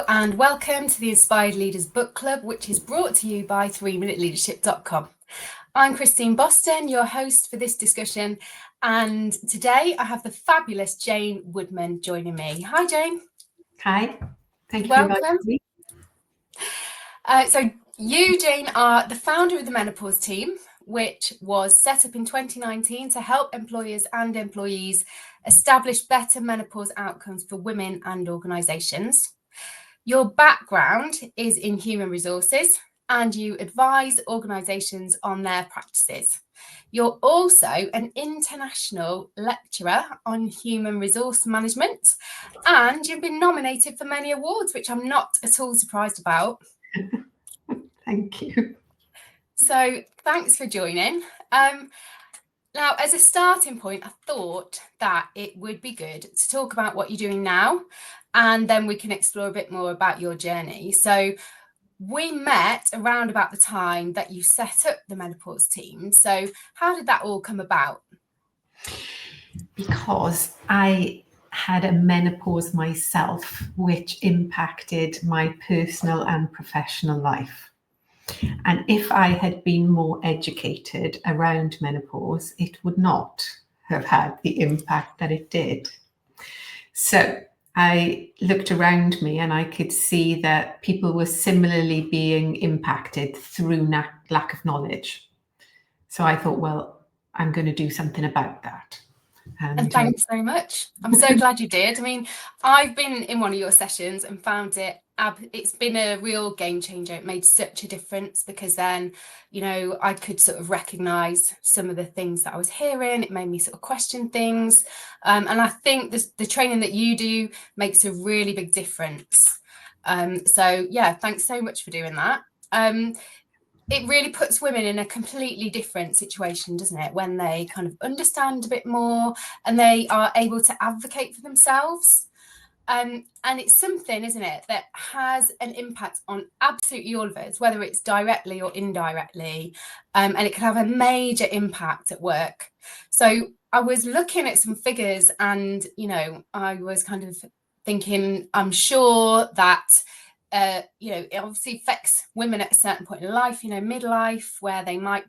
and welcome to the Inspired Leaders Book Club, which is brought to you by 3minuteleadership.com. I'm Christine Boston, your host for this discussion, and today I have the fabulous Jayne Woodman joining me. Hi, Jayne. Hi, thank you Welcome. for inviting me. So you, Jayne, are the founder of the Menopause Team, which was set up in 2019 to help employers and employees establish better menopause outcomes for women and organisations. Your background is in human resources and you advise organisations on their practices. You're also an international lecturer on human resource management and you've been nominated for many awards, which I'm not at all surprised about. Thank you. So thanks for joining. Now, as a starting point, I thought that it would be good to talk about what you're doing now, and then we can explore a bit more about your journey. So we met around about the time that you set up the Menopause Team. So how did that all come about? Because I had a menopause myself, which impacted my personal and professional life. And if I had been more educated around menopause, it would not have had the impact that it did. So I looked around me and I could see that people were similarly being impacted through lack of knowledge. So I thought, well, I'm going to do something about that. And thanks so much. I'm so glad you did. I mean, I've been in one of your sessions and found it's been a real game changer. It made such a difference because then, you know, I could sort of recognise some of the things that I was hearing. It made me sort of question things. And I think the training that you do makes a really big difference. So, yeah, thanks so much for doing that. It really puts women in a completely different situation, doesn't it? When they kind of understand a bit more and they are able to advocate for themselves. And it's something, isn't it, that has an impact on absolutely all of us, whether it's directly or indirectly. And it can have a major impact at work. So I was looking at some figures and, you know, I was kind of thinking, I'm sure that you know, it obviously affects women at a certain point in life, you know, midlife, where they might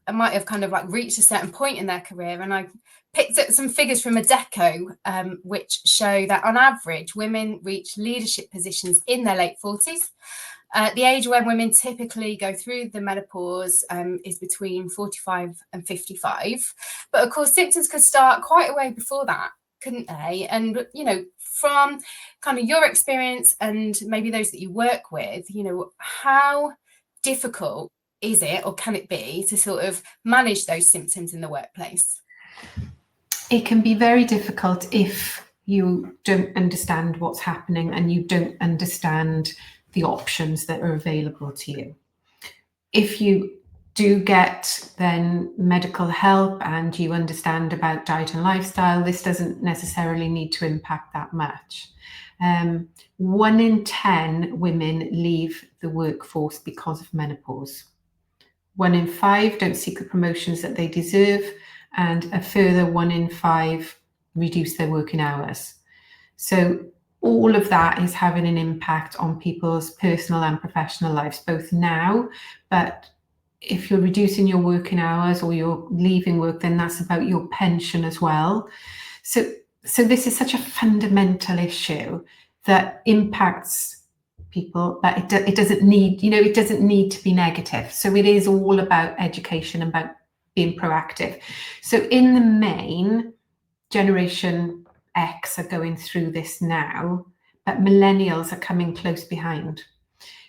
have kind of like reached a certain point in their career. And I picked up some figures from Adecco, which show that on average, women reach leadership positions in their late 40s. The age when women typically go through the menopause is between 45 and 55. But of course, symptoms could start quite a way before that, couldn't they? And, you know, from kind of your experience and maybe those that you work with, you know, how difficult is it or can it be to sort of manage those symptoms in the workplace? It can be very difficult if you don't understand what's happening and you don't understand the options that are available to you. If you do get then medical help and you understand about diet and lifestyle, this doesn't necessarily need to impact that much. 1 in 10 women leave the workforce because of menopause. 1 in 5 don't seek the promotions that they deserve, and a further 1 in 5 reduce their working hours. So all of that is having an impact on people's personal and professional lives, both now, but if you're reducing your working hours or you're leaving work, then that's about your pension as well. So this is such a fundamental issue that impacts people, but it doesn't need, you know, it doesn't need to be negative. So it is all about education and about being proactive. So in the main, Generation X are going through this now, but millennials are coming close behind.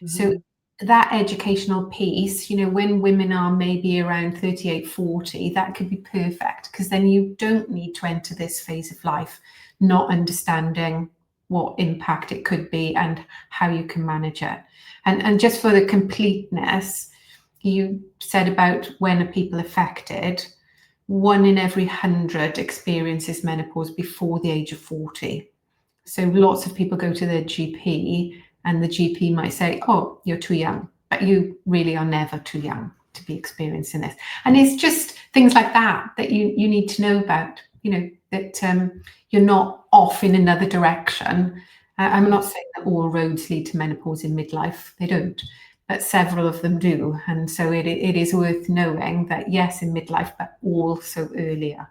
Mm-hmm. So that educational piece, you know, when women are maybe around 38, 40, that could be perfect because then you don't need to enter this phase of life not understanding what impact it could be and how you can manage it. And just for the completeness, you said about when are people affected. 1 in every 100 experiences menopause before the age of 40. So lots of people go to their GP and the GP might say, oh, you're too young, but you really are never too young to be experiencing this. And it's just things like that you need to know about, you know, that you're not off in another direction I'm not saying that all roads lead to menopause in midlife, they don't, but several of them do. And so it is worth knowing that, yes, in midlife, but also earlier.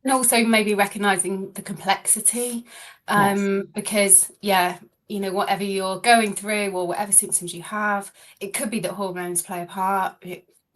And also maybe recognizing the complexity, Yes. because, yeah, you know, whatever you're going through or whatever symptoms you have, it could be that hormones play a part.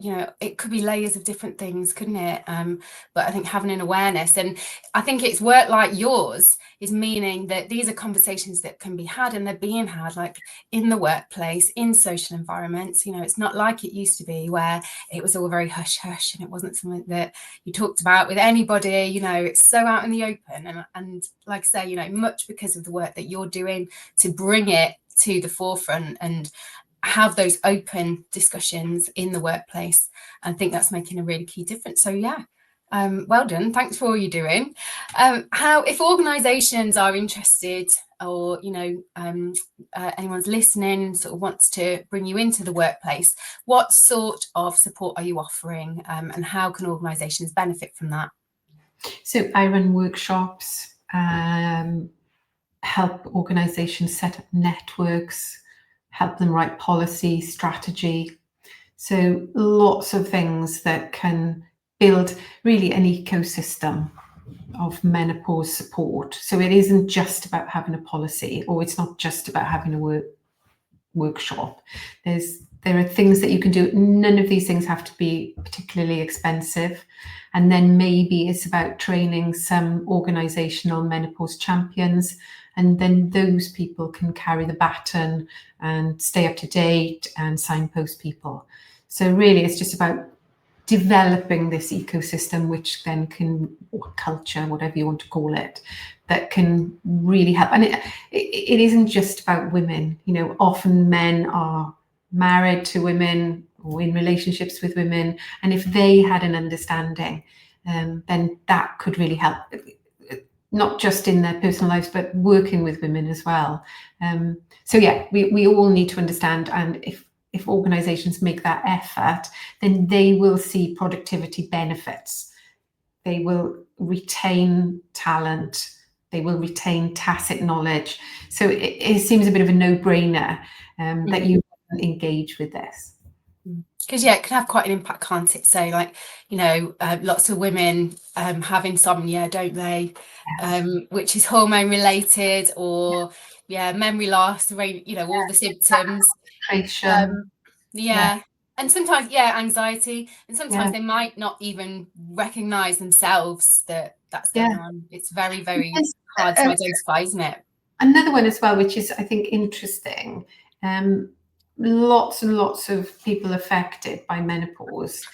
You know, it could be layers of different things, couldn't it? But I think having an awareness, and I think it's work like yours is meaning that these are conversations that can be had, and they're being had, like in the workplace, in social environments. You know, it's not like it used to be where it was all very hush hush and it wasn't something that you talked about with anybody. You know, it's so out in the open, and like I say, you know, much because of the work that you're doing to bring it to the forefront and have those open discussions in the workplace. I think that's making a really key difference. So yeah, well done. Thanks for all you're doing. How, if organisations are interested, or you know, anyone's listening, sort of wants to bring you into the workplace, what sort of support are you offering, and how can organisations benefit from that? So I run workshops, help organisations set up networks, help them write policy, strategy. So lots of things that can build really an ecosystem of menopause support. So it isn't just about having a policy, or it's not just about having a workshop. There are things that you can do. None of these things have to be particularly expensive. And then maybe it's about training some organizational menopause champions, and then those people can carry the baton and stay up to date and signpost people. So really it's just about developing this ecosystem, which then can, or culture, whatever you want to call it, that can really help. And it isn't just about women. You know, often men are married to women or in relationships with women, and if they had an understanding, then that could really help, not just in their personal lives, but working with women as well. So yeah, we all need to understand, and if organizations make that effort, then they will see productivity benefits. They will retain talent. They will retain tacit knowledge. So it seems a bit of a no-brainer that you engage with this. Because yeah, it can have quite an impact, can't it? So like, you know, lots of women have insomnia, don't they? Yes. Which is hormone related, or yeah, memory loss, you know, all the symptoms. Concentration. Yeah, and sometimes, yeah, anxiety, and sometimes Yeah. they might not even recognize themselves that that's Yeah. going on. It's very, very There's hard to identify, isn't it? another one as well, which is, I think, interesting. Lots and lots of people affected by menopause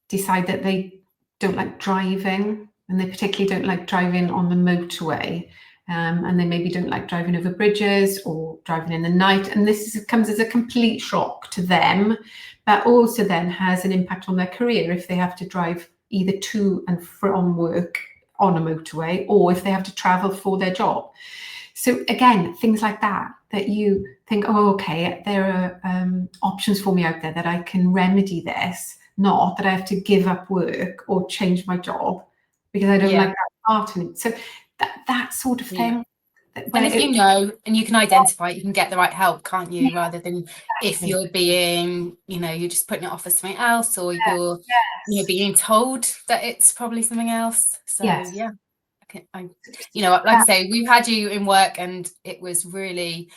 decide that they don't like driving, and they particularly don't like driving on the motorway. And they maybe don't like driving over bridges or driving in the night. And comes as a complete shock to them, but also then has an impact on their career if they have to drive either to and from work on a motorway, or if they have to travel for their job. So again, things like that you think, oh, okay, there are options for me out there that I can remedy this, not that I have to give up work or change my job because I don't like that part in it. So that sort of thing. And if you know and you can identify it, you can get the right help, can't you? Rather than if you're being, you know, you're just putting it off as something else, or you're, you know, being told that it's probably something else. So yeah, you know, like I say, we've had you in work, and it was really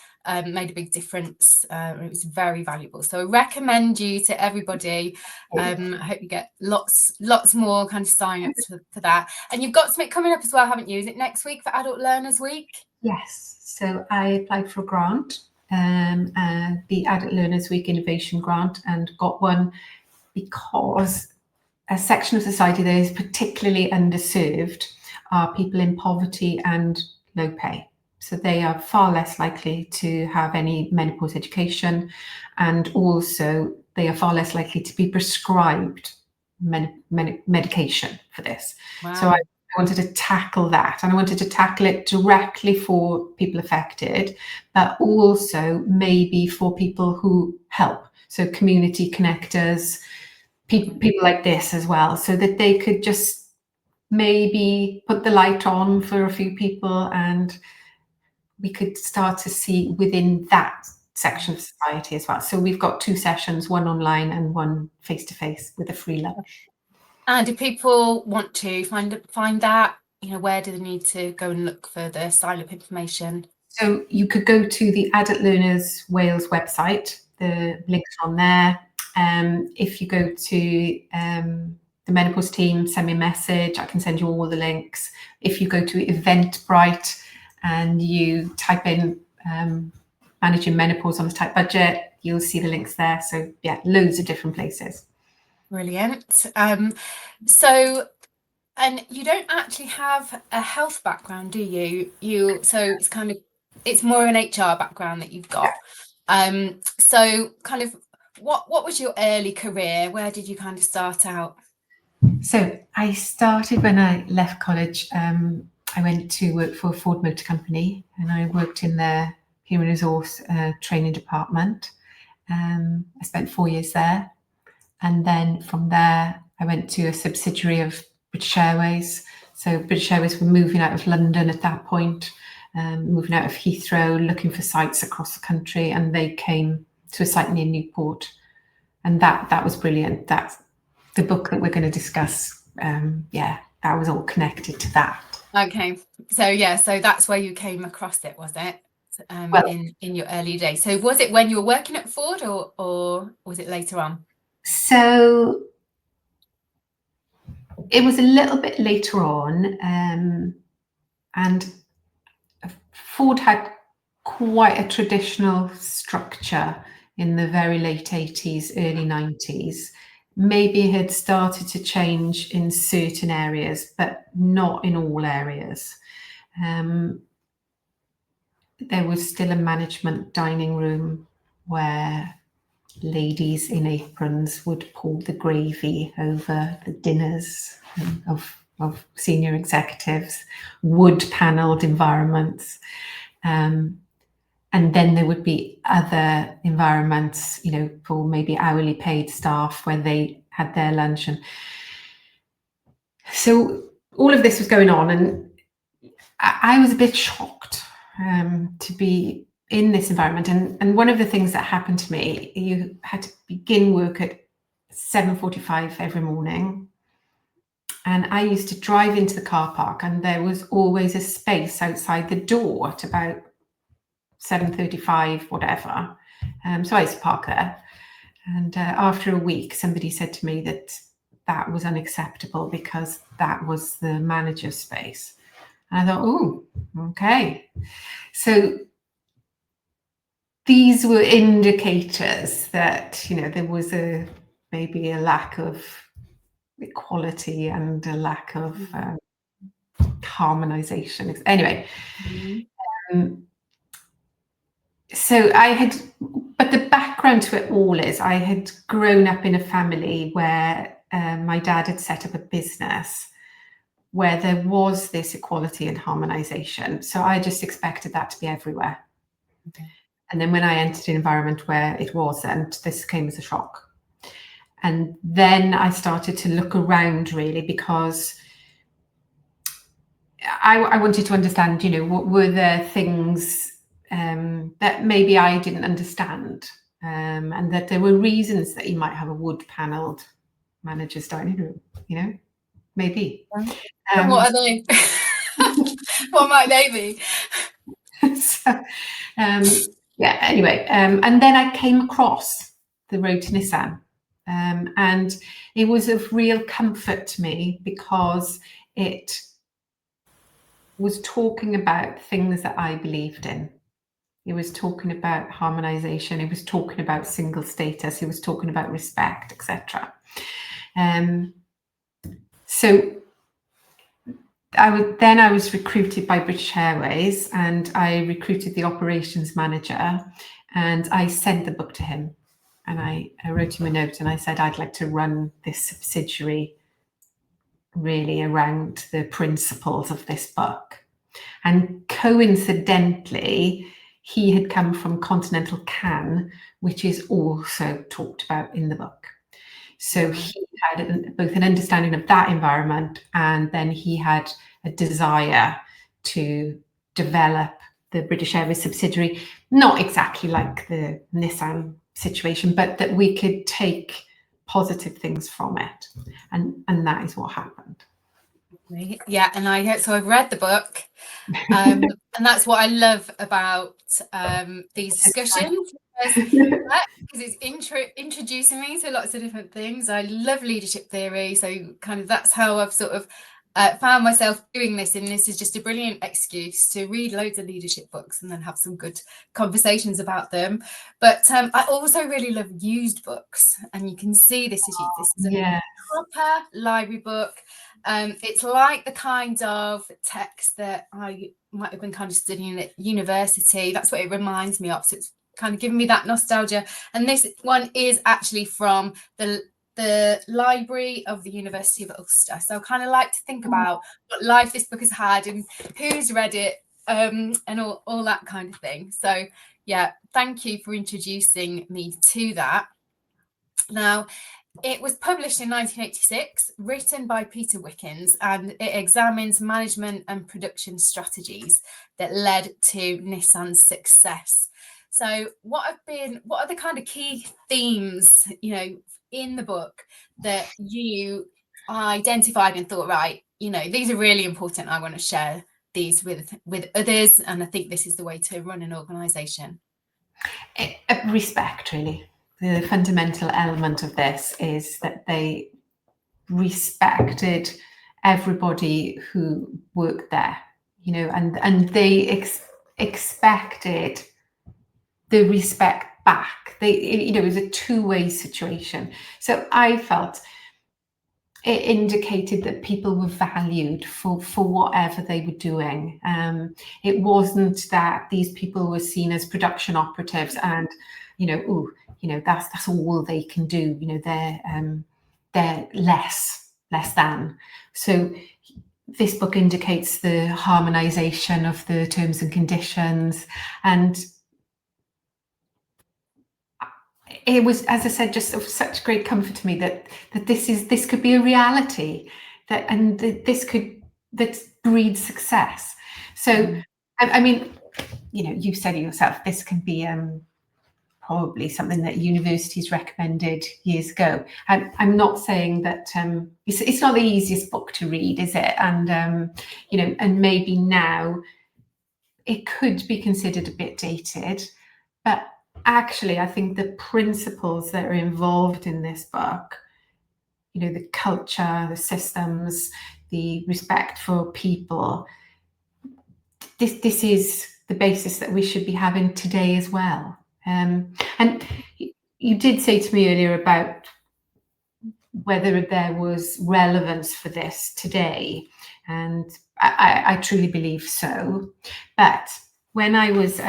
made a big difference. It was very valuable. So I recommend you to everybody. I hope you get lots more kind of sign-ups for that. And you've got something coming up as well, haven't you? Is it next week for Adult Learners Week? Yes. So I applied for a grant, the Adult Learners Week Innovation Grant, and got one because a section of society that is particularly underserved are people in poverty and low pay. So they are far less likely to have any menopause education, and also they are far less likely to be prescribed medication for this. Wow. So I wanted to tackle that, and I wanted to tackle it directly for people affected, but also maybe for people who help. So community connectors, people like this as well, so that they could just maybe put the light on for a few people and we could start to see within that section of society as well. So we've got 2 sessions, one online and one face-to-face with a free lunch. And if people want to find that, you know, where do they need to go and look for the sign-up information? So you could go to the Adult Learners Wales website. The link's on there. If you go to the Menopause Team, send me a message. I can send you all the links. If you go to Eventbrite and you type in managing menopause on a tight budget, you'll see the links there. So yeah, loads of different places. Brilliant. So, and you don't actually have a health background, do you? So it's more an HR background that you've got. So kind of what was your early career? Where did you kind of start out? So I started when I left college. I went to work for a Ford Motor Company, and I worked in their human resource training department. I spent 4 years there, and then from there I went to a subsidiary of British Airways. So British Airways were moving out of London at that point, moving out of Heathrow, looking for sites across the country, and they came to a site near Newport, and that was brilliant. That's the book that we're going to discuss. That was all connected to that. Okay, so that's where you came across it, was it? In your early days. So was it when you were working at Ford, or was it later on? So it was a little bit later on, and Ford had quite a traditional structure in the very late 80s, early 90s. Maybe it had started to change in certain areas, but not in all areas. There was still a management dining room where ladies in aprons would pour the gravy over the dinners of senior executives, wood-panelled environments. And then there would be other environments, you know, for maybe hourly paid staff where they had their lunch. And so all of this was going on, and I was a bit shocked to be in this environment. And one of the things that happened to me, you had to begin work at 7:45 every morning. And I used to drive into the car park, and there was always a space outside the door at about 7:35, whatever. So I used to park there. And after a week, somebody said to me that was unacceptable because that was the manager's space. And I thought, oh, okay. So these were indicators that, you know, there was maybe a lack of equality and a lack of harmonization. Anyway, so but the background to it all is I had grown up in a family where my dad had set up a business where there was this equality and harmonization. So I just expected that to be everywhere. Okay. And then when I entered an environment where it wasn't, this came as a shock. And then I started to look around, really, because I wanted to understand, you know, what were there things that maybe I didn't understand, and that there were reasons that you might have a wood-panelled manager's dining room, you know, maybe. What are they? What might they be? So, anyway, and then I came across the road to Nissan, and it was of real comfort to me because it was talking about things that I believed in. It was talking about harmonization. It was talking about single status. It was talking about respect, etc. So I was recruited by British Airways, and I recruited the operations manager, and I sent the book to him, and I wrote him a note, and I said I'd like to run this subsidiary really around the principles of this book. And coincidentally, he had come from continental Cannes, which is also talked about in the book. So he had both an understanding of that environment, and then he had a desire to develop the British Airways subsidiary, not exactly like the Nissan situation, but that we could take positive things from it, and that is what happened. Yeah, and I've read the book, and that's what I love about these discussions, because it's introducing me to lots of different things. I love leadership theory, so kind of that's how I've sort of found myself doing this, and this is just a brilliant excuse to read loads of leadership books and then have some good conversations about them. But I also really love used books, and you can see this is a proper library book. It's like the kind of text that I might have been kind of studying at university. That's what it reminds me of. So it's kind of giving me that nostalgia. And this one is actually from the library of the University of Ulster. So I kind of like to think about what life this book has had and who's read it, and all that kind of thing. So yeah, thank you for introducing me to that. Now, it was published in 1986, written by Peter Wickens, and it examines management and production strategies that led to Nissan's success. So what are the kind of key themes, in the book that you identified and thought, right, these are really important. I want to share these with others, and I think this is the way to run an organization. Respect, really. The fundamental element of this is that they respected everybody who worked there, and they expected the respect back. It was a two-way situation. So I felt it indicated that people were valued for whatever they were doing. It wasn't that these people were seen as production operatives and, that's all they can do. They're less than. So this book indicates the harmonization of the terms and conditions, and it was, as I said, just of such great comfort to me that this could be a reality, that breeds success. So, I mean, you said it yourself, this can be probably something that universities recommended years ago. I'm not saying that it's not the easiest book to read, is it? And and maybe now it could be considered a bit dated, but actually, I think the principles that are involved in this book, the culture, the systems, the respect for people, this is the basis that we should be having today as well. And you did say to me earlier about whether there was relevance for this today, and I truly believe so. But when I was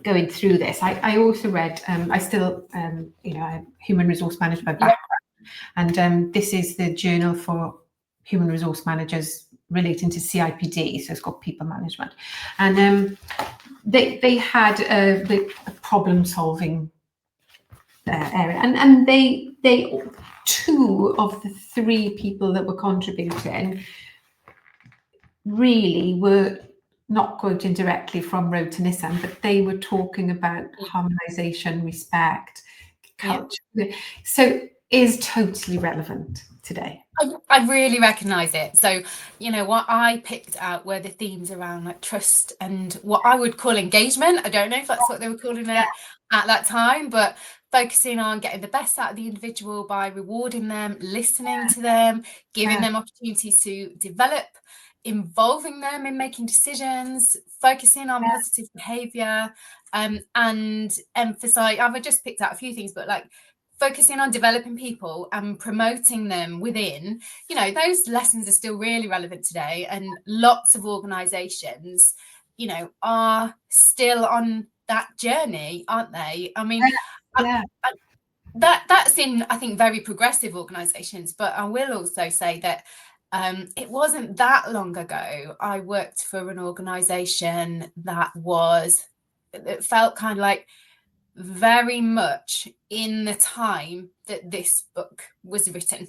going through this, I also read, I still, I'm human resource manager by background, and this is the journal for human resource managers relating to CIPD, so it's got people management, and they had the problem solving area, and they two of the three people that were contributing really were not quoting directly from Road to Nissan, but they were talking about harmonization, respect, culture. Yeah. So is totally relevant today. I really recognise it. So, what I picked out were the themes around like trust and what I would call engagement. I don't know if that's what they were calling it at that time, but focusing on getting the best out of the individual by rewarding them, listening to them, giving them opportunities to develop, involving them in making decisions, focusing on positive behaviour, and emphasize. I've just picked out a few things, but like focusing on developing people and promoting them within, those lessons are still really relevant today, and lots of organizations, are still on that journey, aren't they? I mean, that's in, I think, very progressive organizations, but I will also say that it wasn't that long ago I worked for an organization that felt kind of like very much in the time that this book was written,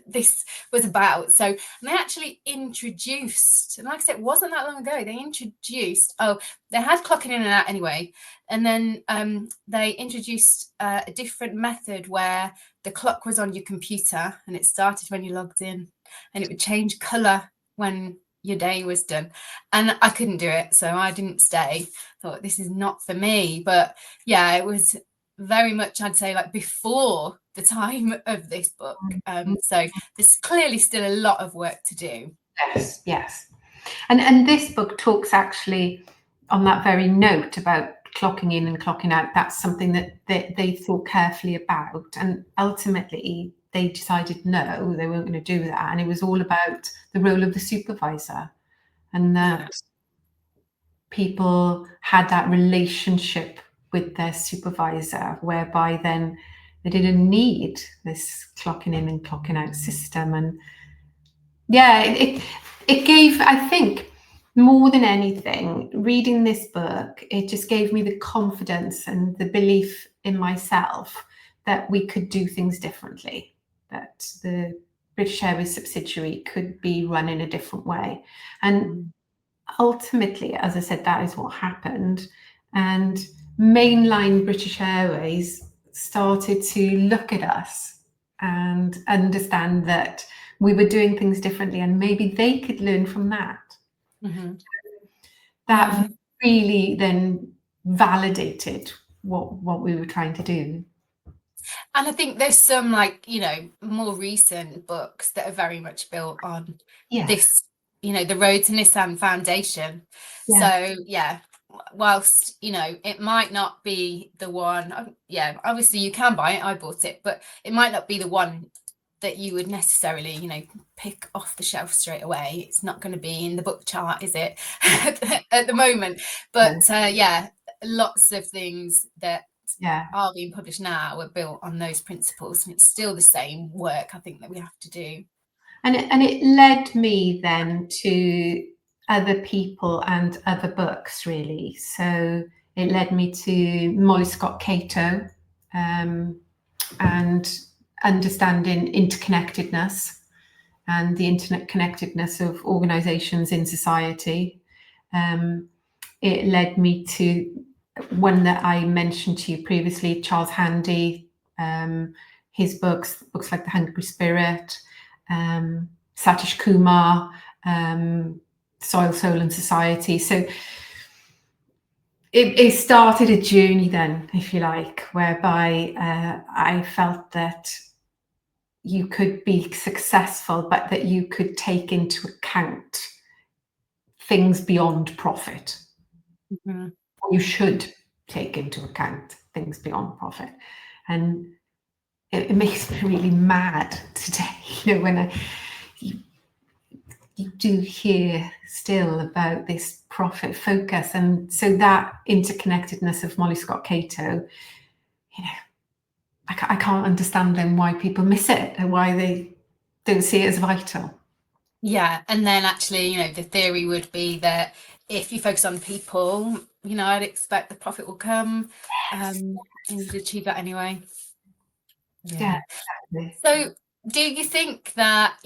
this was about. So, and they actually introduced, and like I said, it wasn't that long ago, they introduced, they had clocking in and out anyway, and then they introduced a different method where the clock was on your computer and it started when you logged in, and it would change colour when your day was done. And I couldn't do it, so I didn't stay. Thought, this is not for me. But yeah, it was very much, I'd say, like before the time of this book. So there's clearly still a lot of work to do. Yes. And this book talks actually on that very note about clocking in and clocking out. That's something that they thought carefully about, and ultimately they decided no, they weren't going to do that. And it was all about the role of the supervisor, and that people had that relationship with their supervisor, whereby then they didn't need this clocking in and clocking out system. And yeah, it gave, I think, more than anything, reading this book, it just gave me the confidence and the belief in myself that we could do things differently, that the British Airways subsidiary could be run in a different way. And ultimately, as I said, that is what happened. And mainline British Airways started to look at us and understand that we were doing things differently, and maybe they could learn from that. That really then validated what we were trying to do. And I think there's some, like, more recent books that are very much built on this, the Road to Nissan foundation. So yeah, whilst it might not be the one, obviously you can buy it, I bought it, but it might not be the one that you would necessarily pick off the shelf straight away. It's not going to be in the book chart, is it? at the moment. But lots of things that are being published now are built on those principles, and it's still the same work, I think, that we have to do. And it led me then to other people and other books, really. So it led me to Molly Scott Cato, and understanding interconnectedness and the interconnectedness of organizations in society. It led me to one that I mentioned to you previously, Charles Handy, his books like The Hungry Spirit, Satish Kumar, Soil, Soul and Society. So it started a journey then, if you like, whereby I felt that you could be successful, but that you could take into account things beyond profit. You should take into account things beyond profit. And it makes me really mad today, when you do hear still about this profit focus. And so that interconnectedness of Molly Scott Cato, I can't understand then why people miss it and why they don't see it as vital. Yeah, and then actually, the theory would be that if you focus on people, I'd expect the profit will come, and you'd achieve that anyway. Yeah, exactly. So do you think that,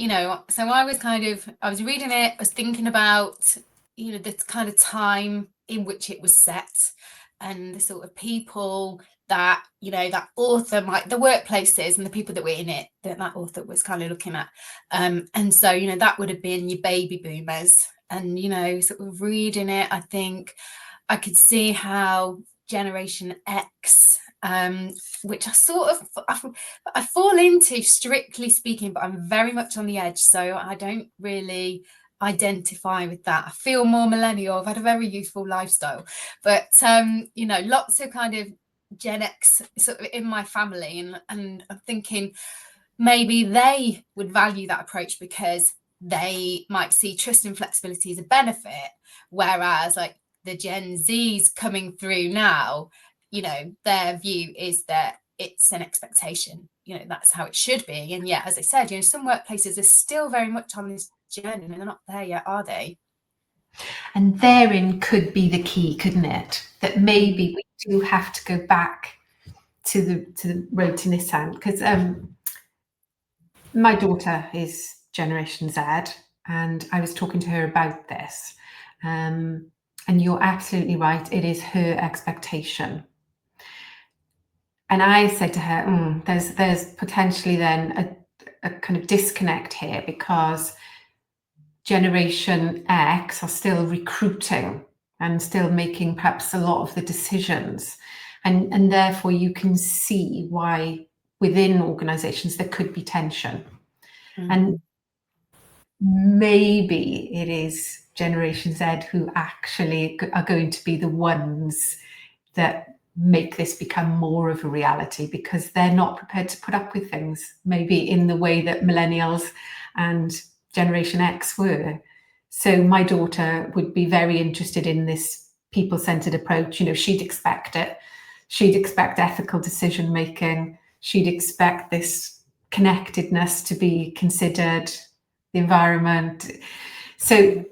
so I was reading it, I was thinking about, the kind of time in which it was set, and the sort of people that, that author the workplaces and the people that were in it, that author was kind of looking at. And so, that would have been your baby boomers. And, sort of reading it, I think I could see how Generation X, which I fall into, strictly speaking, but I'm very much on the edge, so I don't really identify with that. I feel more millennial. I've had a very youthful lifestyle, but lots of kind of Gen X sort of in my family, and I'm thinking maybe they would value that approach because they might see trust and flexibility as a benefit, whereas like the Gen Zs coming through now, their view is that it's an expectation, that's how it should be. And yeah, as I said, some workplaces are still very much on this journey and they're not there yet, are they? And therein could be the key, couldn't it? That maybe we do have to go back to the road to Nissan, because my daughter is Generation Z, and I was talking to her about this. And you're absolutely right, it is her expectation. And I said to her, there's potentially then a kind of disconnect here, because Generation X are still recruiting and still making perhaps a lot of the decisions. And therefore you can see why within organizations there could be tension. And maybe it is Generation Z who actually are going to be the ones that make this become more of a reality, because they're not prepared to put up with things maybe in the way that millennials and Generation X were. So my daughter would be very interested in this people-centered approach. You know, she'd expect it. She'd expect ethical decision making. She'd expect this connectedness to be considered, the environment. So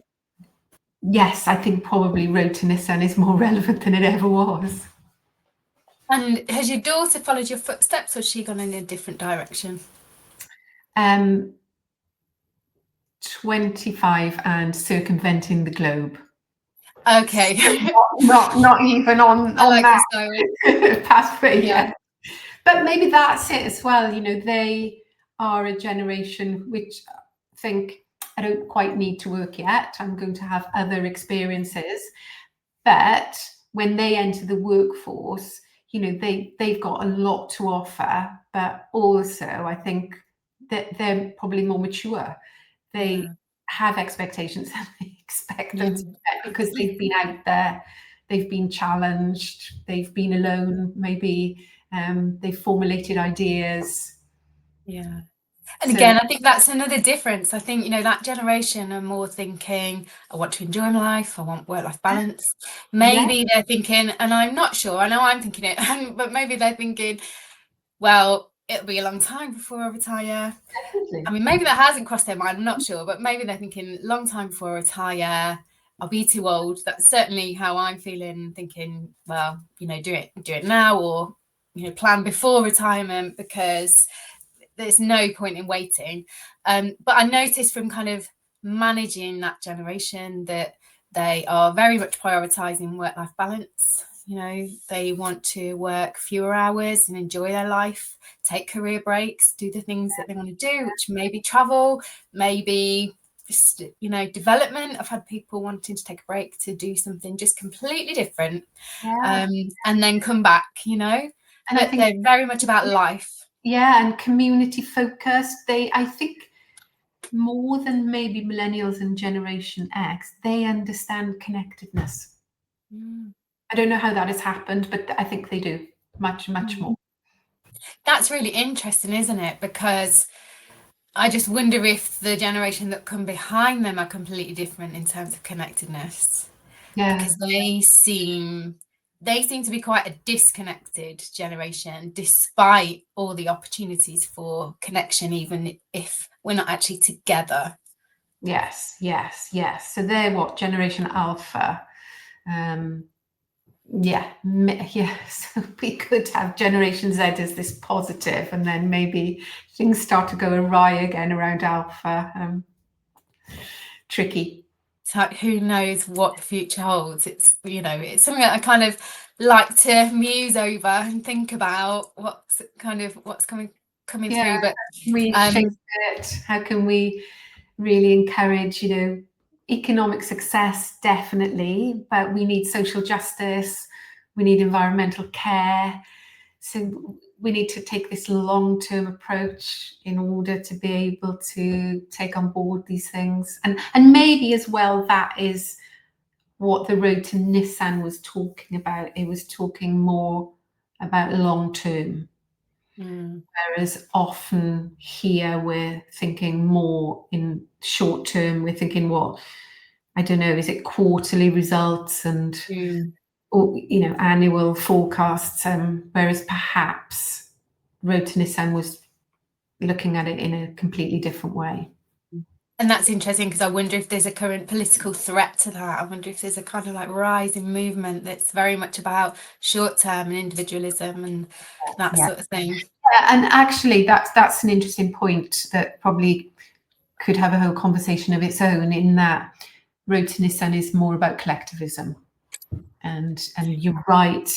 yes, I think probably Road to Nissan is more relevant than it ever was. And has your daughter followed your footsteps, or has she gone in a different direction? 25 and circumventing the globe. Okay. not even on like that pathway yeah. yet. But maybe that's it as well. You know, they are a generation which think, I don't quite need to work yet. I'm going to have other experiences. But when they enter the workforce, you know, they've got a lot to offer. But also, I think that they're probably more mature. They have expectations and they expect them to be met, because they've been out there, they've been challenged, they've been alone, maybe they've formulated ideas. Yeah. And again, I think that's another difference. I think, you know, that generation are more thinking, I want to enjoy my life, I want work-life balance. Maybe they're thinking, and I'm not sure, I know I'm thinking it, but maybe they're thinking, well, it'll be a long time before I retire. Definitely. I mean, maybe that hasn't crossed their mind, I'm not sure, but maybe they're thinking, long time before I retire, I'll be too old. That's certainly how I'm feeling, thinking, well, you know, do it now, or, you know, plan before retirement, because there's no point in waiting. But I noticed from kind of managing that generation that they are very much prioritizing work-life balance. You know, they want to work fewer hours and enjoy their life, take career breaks, do the things that they want to do, which maybe travel, maybe just, you know, development. I've had people wanting to take a break to do something just completely different, and then come back, you know. And but they're very much about life. Yeah, and community focused. I think more than maybe millennials and Generation X, they understand connectedness. I don't know how that has happened, but I think they do much more. That's really interesting, isn't it? Because I just wonder if the generation that come behind them are completely different in terms of connectedness. Yeah. Because they seem to be quite a disconnected generation, despite all the opportunities for connection, even if we're not actually together. Yes. So they're what, Generation Alpha? So we could have Generation Z as this positive, and then maybe things start to go awry again around Alpha. Tricky. So who knows what the future holds? It's, you know, it's something that I kind of like to muse over and think about what's coming through. But we change it. How can we really encourage, you know, economic success? Definitely, but we need social justice. We need environmental care. So we need to take this long-term approach in order to be able to take on board these things. And maybe as well, that is what the road to Nissan was talking about. It was talking more about long-term. Whereas often here we're thinking more in short term. We're thinking, what, I don't know, is it quarterly results and or, you know, annual forecasts, whereas perhaps Road to Nissan was looking at it in a completely different way. And that's interesting, because I wonder if there's a current political threat to that. I wonder if there's a kind of like rising movement that's very much about short-term and individualism and that sort of thing. Yeah, and actually that's an interesting point that probably could have a whole conversation of its own, in that Road to Nissan is more about collectivism. And you're right,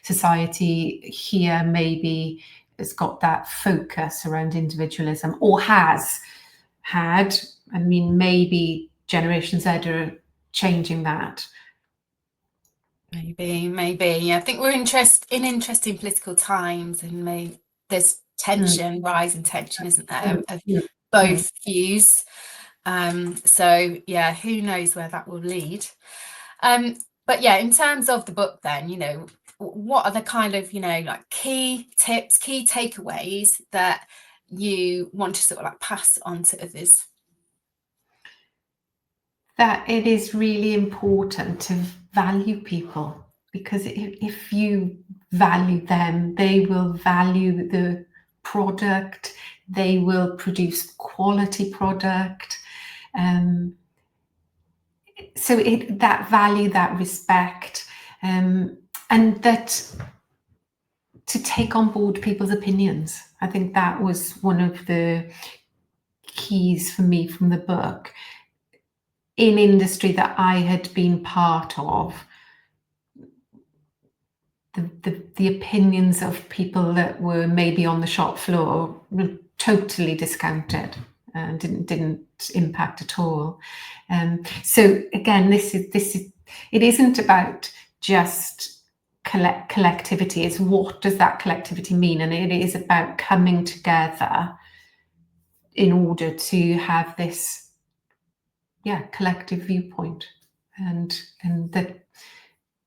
society here maybe has got that focus around individualism, or has had. I mean, maybe Generation Z are changing that. Maybe. Yeah, I think we're in interesting political times, and there's tension, rising tension, isn't there, of both views. So yeah, who knows where that will lead. But yeah, in terms of the book then, what are the kind of, like key tips, key takeaways that you want to sort of like pass on to others? That it is really important to value people, because if you value them, they will value the product, they will produce quality product. So that value, that respect, and that to take on board people's opinions. I think that was one of the keys for me from the book. In industry that I had been part of, the opinions of people that were maybe on the shop floor were totally discounted and didn't impact at all. So again, this is it isn't about just collectivity. It's what does that collectivity mean, and it is about coming together in order to have this collective viewpoint, and that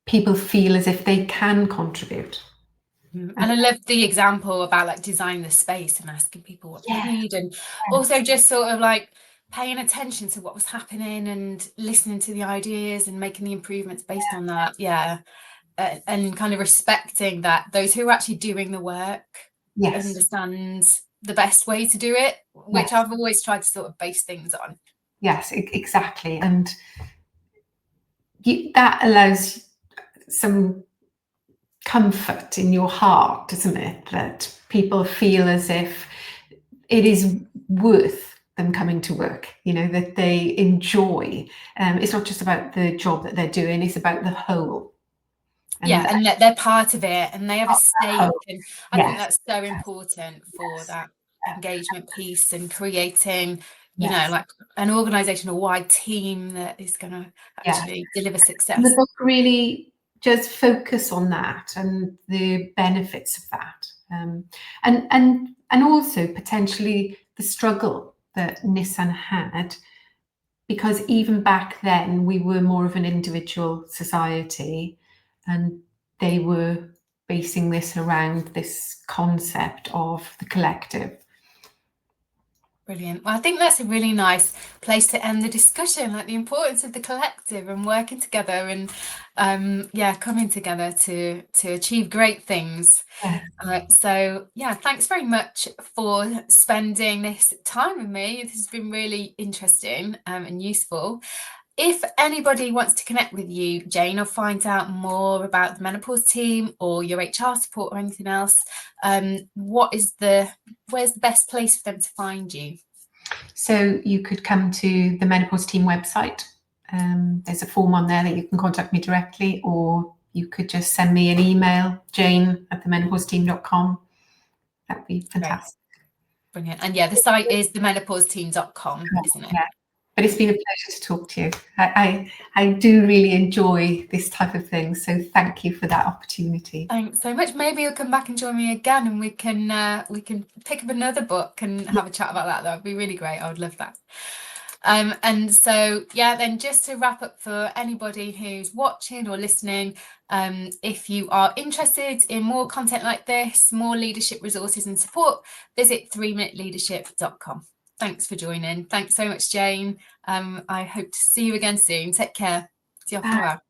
people feel as if they can contribute. And I love the example about like designing the space and asking people what they need, and also just sort of like paying attention to what was happening and listening to the ideas and making the improvements based on that. And kind of respecting that those who are actually doing the work understand the best way to do it, which I've always tried to sort of base things on. Yes, exactly. And that allows some comfort in your heart, doesn't it? That people feel as if it is worth them coming to work, that they enjoy. It's not just about the job that they're doing, it's about the whole. And that they're part of it and they have a stake. And I think that's so important for that engagement piece and creating, like an organizational wide team that is going to actually deliver success. The book really just focus on that and the benefits of that, and also potentially the struggle that Nissan had, because even back then we were more of an individual society, and they were basing this around this concept of the collective. Brilliant. Well, I think that's a really nice place to end the discussion, like the importance of the collective and working together and coming together to achieve great things. So thanks very much for spending this time with me. This has been really interesting and useful. If anybody wants to connect with you, Jayne, or find out more about the Menopause Team or your HR support or anything else, where's the best place for them to find you? So you could come to the Menopause Team website. There's a form on there that you can contact me directly, or you could just send me an email, jane@themenopauseteam.com. That'd be fantastic. Brilliant. And the site is themenopauseteam.com, isn't it? Yeah. But it's been a pleasure to talk to you. I do really enjoy this type of thing, so thank you for that opportunity. Thanks so much. Maybe you'll come back and join me again, and we can pick up another book and have a chat about that. That would be really great. I would love that. And so then just to wrap up, for anybody who's watching or listening, if you are interested in more content like this, more leadership resources and support, visit 3minuteleadership.com. Thanks for joining. Thanks so much, Jayne. I hope to see you again soon. Take care. See you after a while.